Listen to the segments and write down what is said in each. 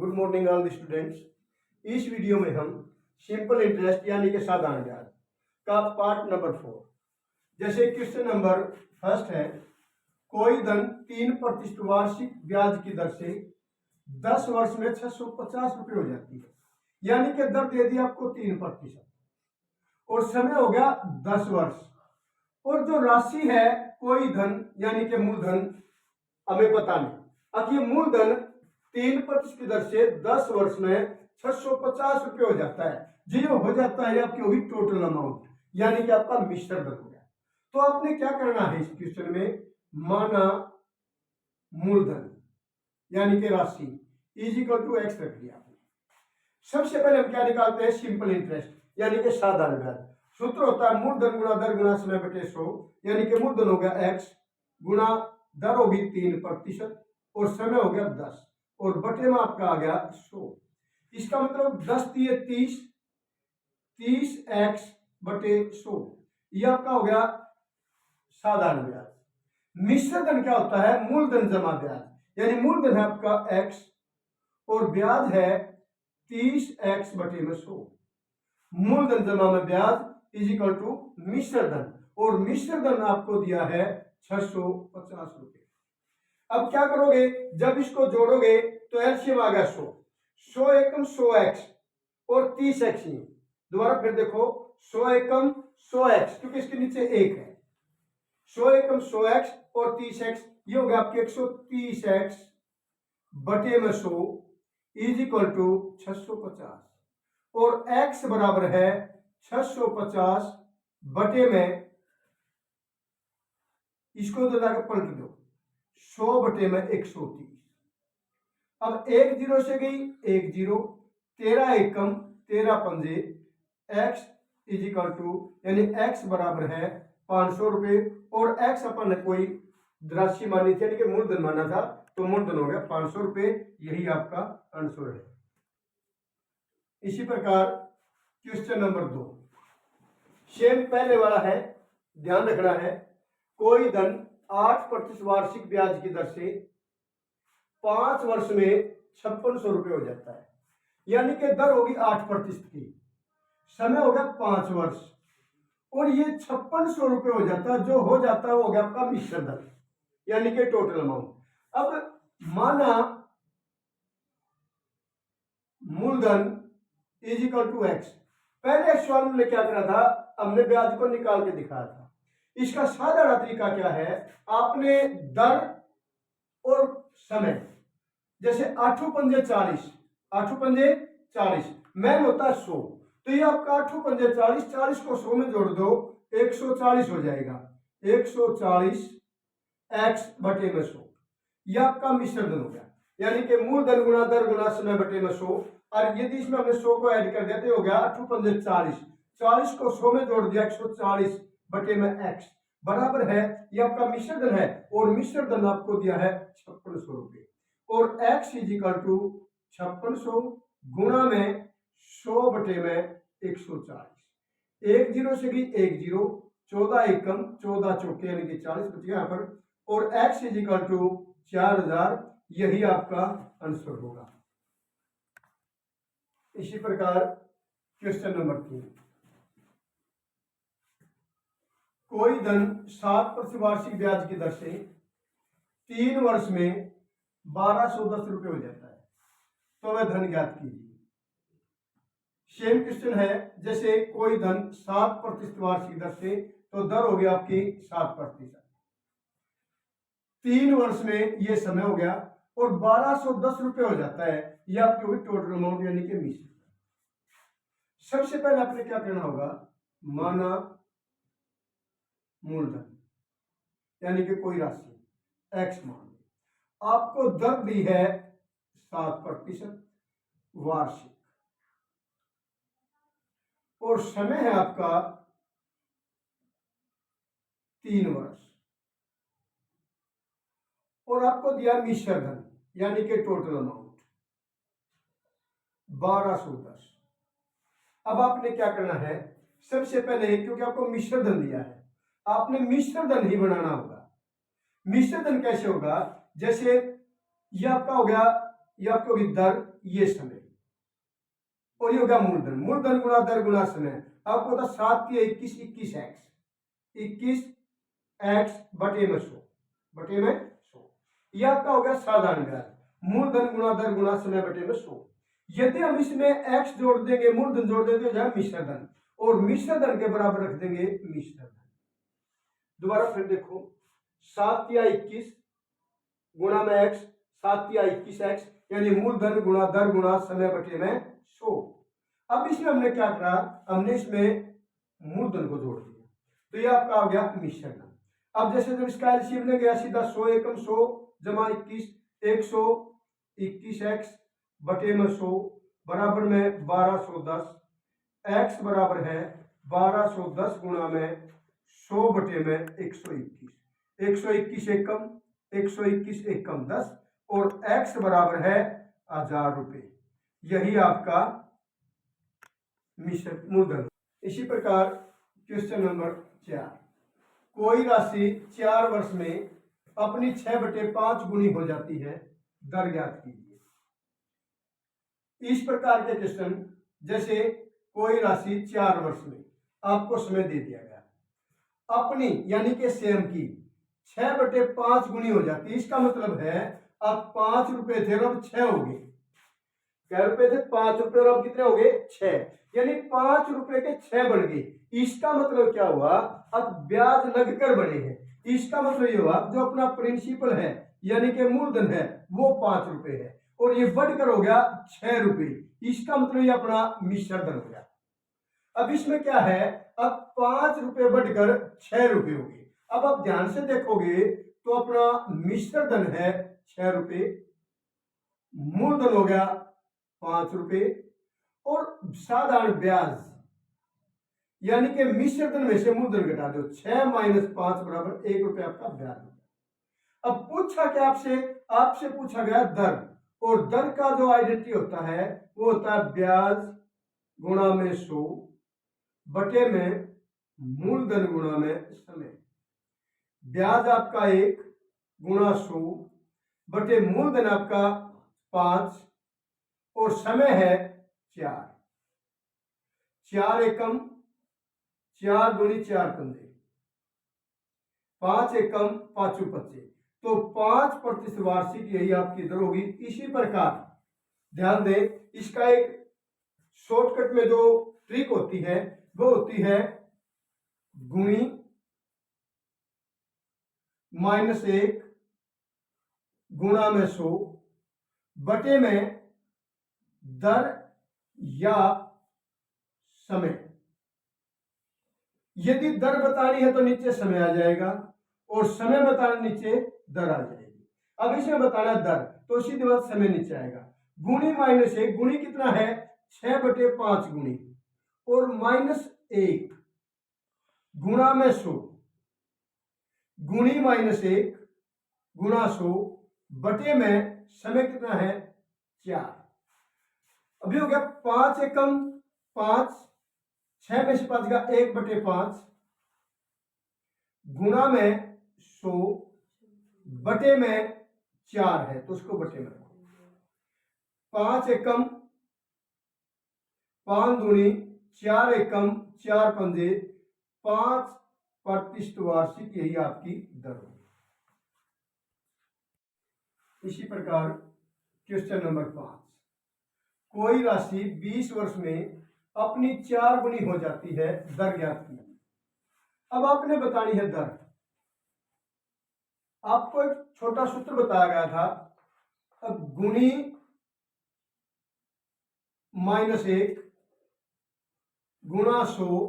Good morning all the students. इस video में हम सिंपल इंटरेस्ट यानी कि साधारण ब्याज का पार्ट नंबर 4, जैसे क्वेश्चन नंबर फर्स्ट है, कोई धन 3% वार्षिक ब्याज की दर से 10 वर्ष में 650 रुपये हो जाती है। यानी कि दर दे दी आपको 3% और समय हो गया 10 वर्ष, और जो राशि है कोई धन यानी कि मूलधन हमें पता नहीं। अब ये मूलधन 3% की दर से 10 वर्ष में 650 रुपये हो जाता है। जो हो जाता है आपकी होगी टोटल अमाउंट, यानी कि आपका मिश्र धन हो गया। तो आपने क्या करना है इस क्वेश्चन में, माना मूलधन यानी कि राशि इज इक्वल टू एक्स रख दिया आपने। सबसे पहले हम क्या निकालते हैं, सिंपल इंटरेस्ट यानी कि साधारण ब्याज। सूत्र होता है मूलधन गुणा दर गुणा समय बटे 100, यानी कि मूलधन हो गया एक्स गुणा दर होगी 3% और समय हो गया 10 और बटे में आपका आ गया 100। इसका मतलब 10 दिए 30, 30 एक्स बटे 100, ये आपका हो गया साधारण ब्याज। मिश्र धन क्या होता है, मूलधन जमा ब्याज, यानी मूलधन है आपका एक्स और ब्याज है 30 एक्स बटे में 100। मूलधन जमा में ब्याज इज इक्वल टू मिश्र धन, और मिश्र धन आपको दिया है 650 रुपये। अब क्या करोगे, जब इसको जोड़ोगे तो एलसीएम आ गया 100, 100 एकम 100 एक्स और 30 एक्स ही। दोबारा फिर देखो 100 एकम 100 एक्स, क्योंकि इसके नीचे एक है, 100 एकम 100 एक्स और 30 एक्स, ये हो गया आपके 130 एक्स बटे में 100 इज इक्वल टू 650, और एक्स बराबर है 650 बटे में, इसको तो जाकर पलट दो, 100 बटे में 130। अब एक जीरो से गई एक जीरो, 13 एकम 13 पंजे, एक्स इज इक्वल टू, यानी एक्स बराबर है 500 रुपये, और एक्स अपन ने कोई राशि मानी थी यानी कि मूलधन माना था, तो मूलधन हो गया 500 रुपये, यही आपका आंसर है। इसी प्रकार क्वेश्चन नंबर 2, सेम पहले वाला है, ध्यान रखना है, कोई धन 8% वार्षिक ब्याज की दर से 5 वर्ष में 5600 रुपये हो जाता है। यानी कि दर होगी 8% की, समय होगा 5 वर्ष, और ये 5600 रुपये हो जाता है। जो हो जाता है वो हो गया आपका मिश्र धन यानी कि टोटल अमाउंट। अब माना मूलधन इज इक्वल टू एक्स, पहले सवाल में क्या करा था, हमने ब्याज को निकाल के दिखाया था। इसका साधारण तरीका क्या है, आपने दर और समय, जैसे 8 पंजे 40, 8 पंजे 40, मैन होता है 100, तो ये आपका 8 पंजे 40, 40 को 100 में जोड़ दो 140 हो जाएगा, 140 एक्स बटे में 100, यह आपका मिश्र धन हो गया। यानी कि मूलधन गुणा दर गुणा समय बटे में 100, और यदि इसमें हमने 100 को ऐड कर दिया तो हो गया 8 पंजे 40, 40 को 100 में जोड़ दिया 140 बटे में एक्स बराबर है, ये आपका मिश्र धन है, और मिश्र धन आपको दिया है 5600 रुपये, और x इज इक्वल टू 5600 गुणा में 100 बटे में 140, एक जीरो से गई एक जीरो, 14 एकम 14 चौके यानी कि 40 बच गया यहाँ पर, और x इज इक्वल टू 4000, यही आपका आंसर होगा। इसी प्रकार क्वेश्चन नंबर 3, कोई धन 7% वार्षिक ब्याज की दर से 3 वर्ष में 1210 रुपये हो जाता है, तो वह धन ज्ञात कीजिए। सेम क्वेश्चन है, जैसे कोई धन 7% वार्षिक दर से, तो दर हो गया आपकी 7%, 3 वर्ष में ये समय हो गया, और 1210 रुपये हो जाता है, यह आपकी होगी टोटल अमाउंट यानी कि मिश्र। सबसे पहले आपने क्या करना होगा, माना मूलधन यानी कि कोई राशि एक्स मान, आपको दर दी है 7% वार्षिक, और समय है आपका 3 वर्ष, और आपको दिया मिश्र धन यानी कि टोटल अमाउंट 1210। अब आपने क्या करना है, सबसे पहले क्योंकि आपको मिश्र धन दिया है, आपने मिश्र धन ही बनाना होगा। मिश्र धन कैसे होगा, जैसे ये आपका हो गया ये आपकी होगी दर, ये समय, और ये हो गया मूलधन। मूलधन गुणा दर गुणा समय। आपको पता 7 या 21, 21x बटे में 100, बटे में 100। ये आपका हो गया साधारण ब्याज। मूलधन गुणा दर गुणा समय बटे में 100। यदि हम इसमें x जोड़ देंगे, मूलधन जोड़ देंगे तो जाए मिश्र धन, और मिश्र धन के बराबर रख देंगे मिश्र धन। दोबारा फिर देखो, 7 या 21 गुणा में x, 7 या 21x, यानी मूलधन गुणा दर गुणा समय बटे में 100। अब इसमें हमने क्या करा, हमने इसमें मूलधन को जोड़ दिया, तो ये आपका आ गया मिश्र धन। अब जैसे जब इसका एलसीएम ले गया सीधा 100 एकम 100 जमा 21, 121x बटे में 100 बराबर में 1210। x बराबर है 1210 गुणा में 100 बटे में 121। 121 एकम 121 एकम 10, और x बराबर है 1000 रुपये। यही आपका मिश्र मूलधन। इसी प्रकार क्वेश्चन नंबर 4, कोई राशि 4 वर्ष में अपनी 6/5 गुनी हो जाती है, दर ज्ञात कीजिए। इस प्रकार के क्वेश्चन, जैसे कोई राशि 4 वर्ष में आपको समय दे दिया गया, अपनी यानी कि सेम की 6/5 गुनी हो जाती है। इसका मतलब है अब 5 रुपए थे और अब 6 हो गए। क्या रुपए थे? 5 रुपए, और अब कितने हो गए? 6, यानी 5 रुपए के 6 बढ़ गए। इसका मतलब क्या हुआ, अब ब्याज लगकर बढ़े हैं। इसका मतलब ये हुआ जो अपना प्रिंसिपल है यानी कि मूलधन है वो 5 रुपए है, और ये बढ़कर हो गया 6 रुपए। इसका मतलब ये अपना मिश्र धन हो गया। अब इसमें क्या है, अब 5 रुपए बढ़कर 6 रुपए हो गए। अब आप ध्यान से देखोगे तो अपना मिश्र धन है 6 रुपए, मूलधन हो गया 5 रुपए, और साधारण ब्याज यानी कि मिश्र धन में से मूलधन घटा दो, 6 माइनस 5 बराबर 1 रुपये आपका ब्याज हो गया। अब पूछा क्या आपसे पूछा गया दर, और दर का जो आइडेंटिटी होता है वो होता है ब्याज गुणा में 100 बटे में मूलधन गुणा में समय। ब्याज आपका 1 गुणा 100 बटे मूलधन आपका 5, और समय है 4। 4 एकम 4 दूनी 4 पंजे, 5 एकम 5 25, तो 5% वार्षिक यही आपकी दर होगी। इसी प्रकार ध्यान दें, इसका एक शॉर्टकट में जो ट्रिक होती है वो होती है गुणी -1 गुणा में 100 बटे में दर या समय। यदि दर बतानी है तो नीचे समय आ जाएगा, और समय बताना नीचे दर आ जाएगी। अब इसमें बताना दर, तो सीधे बात समय नीचे आएगा। गुणी -1, गुणी कितना है 6/5 गुणी, और -1 गुणा में 100 गुणी -1 गुणा 100 बटे में समय कितना है 4। अभी हो गया 5 एकम 5, 6 में से 5 का 1/5 गुणा में 100 बटे में 4 है, तो उसको बटे में रखो। 5 एकम 5 दूनी 4 एकम 4 पंजे, 5% वार्षिक यही आपकी दर होगी। इसी प्रकार क्वेश्चन नंबर 5, कोई राशि 20 वर्ष में अपनी 4 गुनी हो जाती है, दर ज्ञात कीजिए। अब आपने बतानी है दर। आपको एक छोटा सूत्र बताया गया था, अब गुणी -1 गुणा 100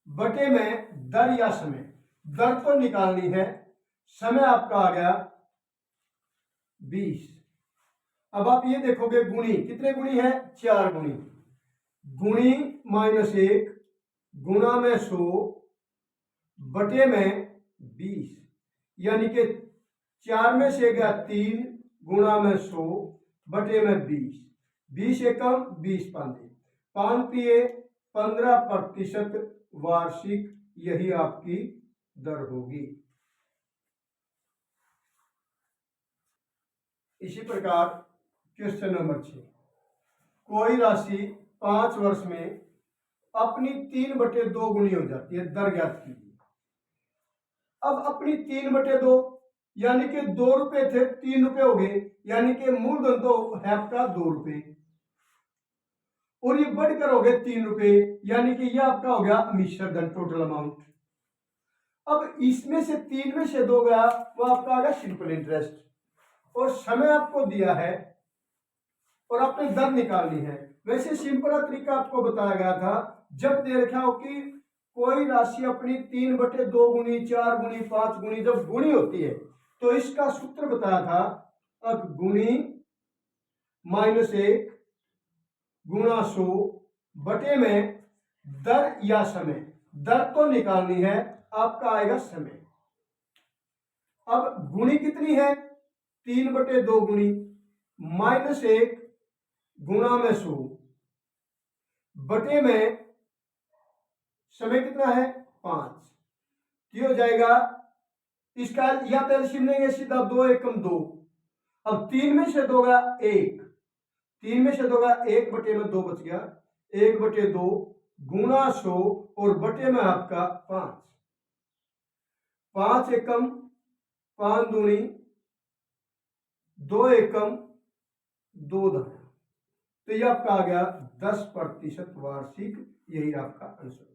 बटे में दर या समय। दर तो निकालनी है, समय आपका आ गया 20। अब आप ये देखोगे गुणी कितने गुणी है 4 गुणी, गुणी -1 गुणा में 100 बटे में 20, यानी कि 4 में से गया 3 गुणा में 100 बटे में 20, 20 एकम 20 पांचे, 15% वार्षिक यही आपकी दर होगी। इसी प्रकार क्वेश्चन नंबर 6, कोई राशि 5 वर्ष में अपनी 3/2 गुनी हो जाती है, दर ज्ञात कीजिए। अब अपनी 3/2 यानी कि 2 रुपए थे, 3 रुपए हो गए, यानी कि मूलधन तो है आपका 2 रुपए, और ये बढ़कर हो गए 3 रुपए, यानी कि ये आपका हो गया मिश्र धन, टोटल अमाउंट। अब इसमें से 3 में से 2 गया, वो आपका आ गया सिंपल इंटरेस्ट, और समय आपको दिया है और आपने दर निकालनी है। वैसे सिंपल तरीका आपको बताया गया था, जब दे रखा हो कि कोई राशि अपनी 3/2 गुनी, 4 गुनी, 5 गुनी जब गुणी होती है, तो इसका सूत्र बताया था, अब गुणी -1 गुणा 100 बटे में दर या समय, दर तो निकालनी है, आपका आएगा समय। अब गुणी कितनी है, 3/2 गुणी -1 गुणा में 100 बटे में समय कितना है 5, ये हो जाएगा, इसका या तो एलसीएम लेंगे सीधा, 2 एकम 2। अब 3 में से 2 गया 1, 3 में से 2 गया 1 बटे में 2 बच गया, 1/2 गुणा 100 और बटे में आपका 5, 5 एकम 5 दूनी 2 एकम 2 दाना, तो ये आपका आ गया 10% वार्षिक, यही आपका आंसर।